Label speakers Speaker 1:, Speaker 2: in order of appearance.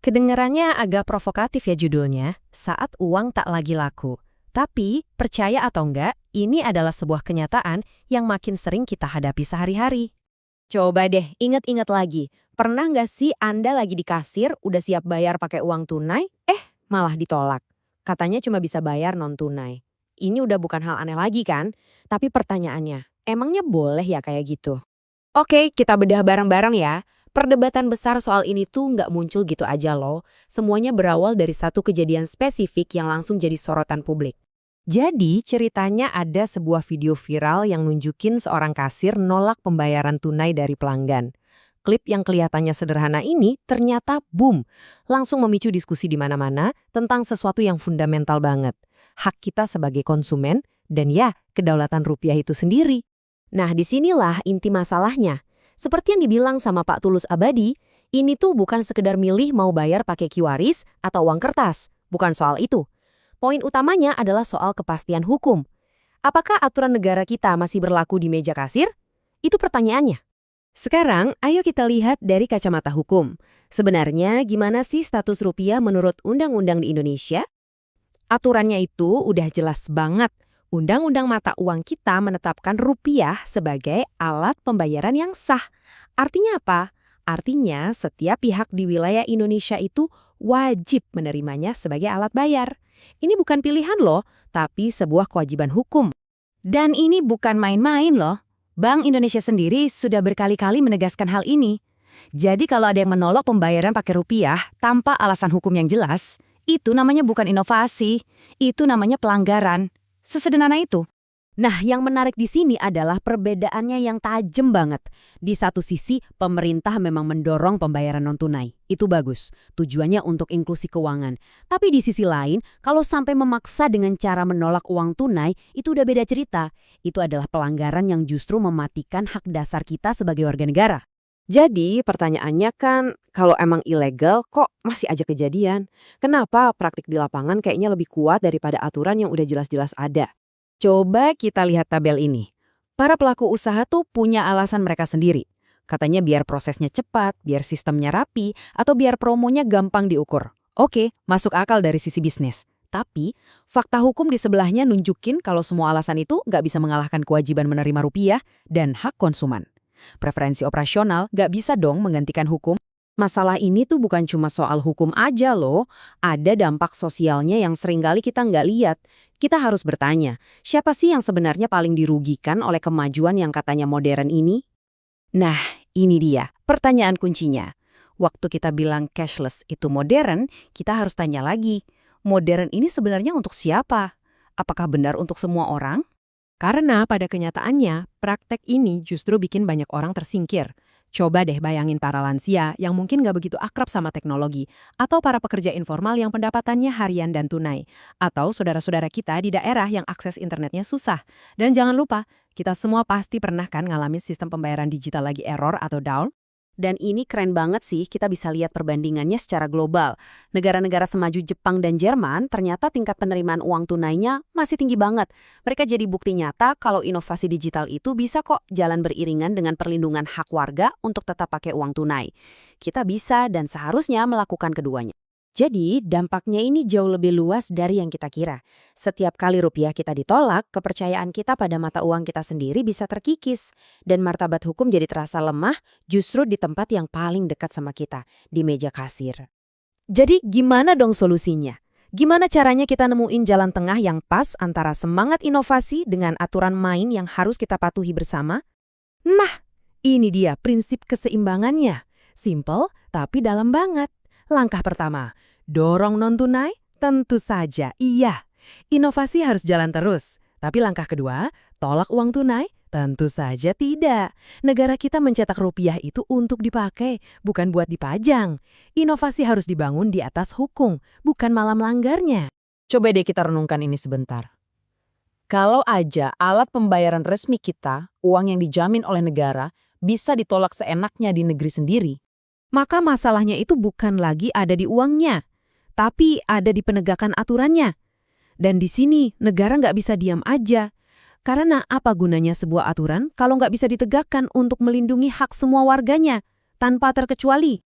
Speaker 1: Kedengarannya agak provokatif ya judulnya, saat uang tak lagi laku. Tapi, percaya atau enggak, ini adalah sebuah kenyataan yang makin sering kita hadapi sehari-hari.
Speaker 2: Coba deh, ingat-ingat lagi. Pernah nggak sih Anda lagi di kasir, udah siap bayar pakai uang tunai, malah ditolak. Katanya cuma bisa bayar non-tunai. Ini udah bukan hal aneh lagi kan? Tapi pertanyaannya, emangnya boleh ya kayak gitu? Oke, kita bedah bareng-bareng ya. Perdebatan besar soal ini tuh nggak muncul gitu aja loh. Semuanya berawal dari satu kejadian spesifik yang langsung jadi sorotan publik. Jadi ceritanya ada sebuah video viral yang nunjukin seorang kasir nolak pembayaran tunai dari pelanggan. Klip yang kelihatannya sederhana ini ternyata boom, langsung memicu diskusi di mana-mana tentang sesuatu yang fundamental banget. Hak kita sebagai konsumen dan ya, kedaulatan rupiah itu sendiri. Nah, disinilah inti masalahnya. Seperti yang dibilang sama Pak Tulus Abadi, ini tuh bukan sekedar milih mau bayar pakai QRIS atau uang kertas. Bukan soal itu. Poin utamanya adalah soal kepastian hukum. Apakah aturan negara kita masih berlaku di meja kasir? Itu pertanyaannya. Sekarang, ayo kita lihat dari kacamata hukum. Sebenarnya, gimana sih status rupiah menurut undang-undang di Indonesia? Aturannya itu udah jelas banget. Undang-undang mata uang kita menetapkan rupiah sebagai alat pembayaran yang sah. Artinya apa? Artinya, setiap pihak di wilayah Indonesia itu wajib menerimanya sebagai alat bayar. Ini bukan pilihan loh, tapi sebuah kewajiban hukum. Dan ini bukan main-main loh. Bank Indonesia sendiri sudah berkali-kali menegaskan hal ini. Jadi kalau ada yang menolak pembayaran pakai rupiah tanpa alasan hukum yang jelas, itu namanya bukan inovasi, itu namanya pelanggaran. Sesederhana itu. Nah, yang menarik di sini adalah perbedaannya yang tajam banget. Di satu sisi, pemerintah memang mendorong pembayaran non-tunai. Itu bagus. Tujuannya untuk inklusi keuangan. Tapi di sisi lain, kalau sampai memaksa dengan cara menolak uang tunai, itu udah beda cerita. Itu adalah pelanggaran yang justru mematikan hak dasar kita sebagai warga negara. Jadi, pertanyaannya kan, kalau emang ilegal, kok masih aja kejadian? Kenapa praktik di lapangan kayaknya lebih kuat daripada aturan yang udah jelas-jelas ada? Coba kita lihat tabel ini. Para pelaku usaha tuh punya alasan mereka sendiri. Katanya biar prosesnya cepat, biar sistemnya rapi, atau biar promonya gampang diukur. Oke, masuk akal dari sisi bisnis. Tapi, fakta hukum di sebelahnya nunjukin kalau semua alasan itu nggak bisa mengalahkan kewajiban menerima rupiah dan hak konsumen. Preferensi operasional nggak bisa dong menggantikan hukum. Masalah ini tuh bukan cuma soal hukum aja loh, ada dampak sosialnya yang seringkali kita nggak lihat. Kita harus bertanya, siapa sih yang sebenarnya paling dirugikan oleh kemajuan yang katanya modern ini? Nah, ini dia, pertanyaan kuncinya. Waktu kita bilang cashless itu modern, kita harus tanya lagi, modern ini sebenarnya untuk siapa? Apakah benar untuk semua orang? Karena pada kenyataannya, praktek ini justru bikin banyak orang tersingkir. Coba deh bayangin para lansia yang mungkin nggak begitu akrab sama teknologi, atau para pekerja informal yang pendapatannya harian dan tunai, atau saudara-saudara kita di daerah yang akses internetnya susah. Dan jangan lupa, kita semua pasti pernah kan ngalamin sistem pembayaran digital lagi error atau down? Dan ini keren banget sih, kita bisa lihat perbandingannya secara global. Negara-negara semaju Jepang dan Jerman ternyata tingkat penerimaan uang tunainya masih tinggi banget. Mereka jadi bukti nyata kalau inovasi digital itu bisa kok jalan beriringan dengan perlindungan hak warga untuk tetap pakai uang tunai. Kita bisa dan seharusnya melakukan keduanya. Jadi, dampaknya ini jauh lebih luas dari yang kita kira. Setiap kali rupiah kita ditolak, kepercayaan kita pada mata uang kita sendiri bisa terkikis. Dan martabat hukum jadi terasa lemah justru di tempat yang paling dekat sama kita, di meja kasir. Jadi, gimana dong solusinya? Gimana caranya kita nemuin jalan tengah yang pas antara semangat inovasi dengan aturan main yang harus kita patuhi bersama? Nah, ini dia prinsip keseimbangannya. Simple, tapi dalam banget. Langkah pertama, dorong non-tunai? Tentu saja, iya. Inovasi harus jalan terus. Tapi langkah kedua, tolak uang tunai? Tentu saja tidak. Negara kita mencetak rupiah itu untuk dipakai, bukan buat dipajang. Inovasi harus dibangun di atas hukum, bukan malah melanggarnya. Coba deh kita renungkan ini sebentar. Kalau aja alat pembayaran resmi kita, uang yang dijamin oleh negara, bisa ditolak seenaknya di negeri sendiri, maka masalahnya itu bukan lagi ada di uangnya, tapi ada di penegakan aturannya. Dan di sini negara nggak bisa diam aja. Karena apa gunanya sebuah aturan kalau nggak bisa ditegakkan untuk melindungi hak semua warganya, tanpa terkecuali?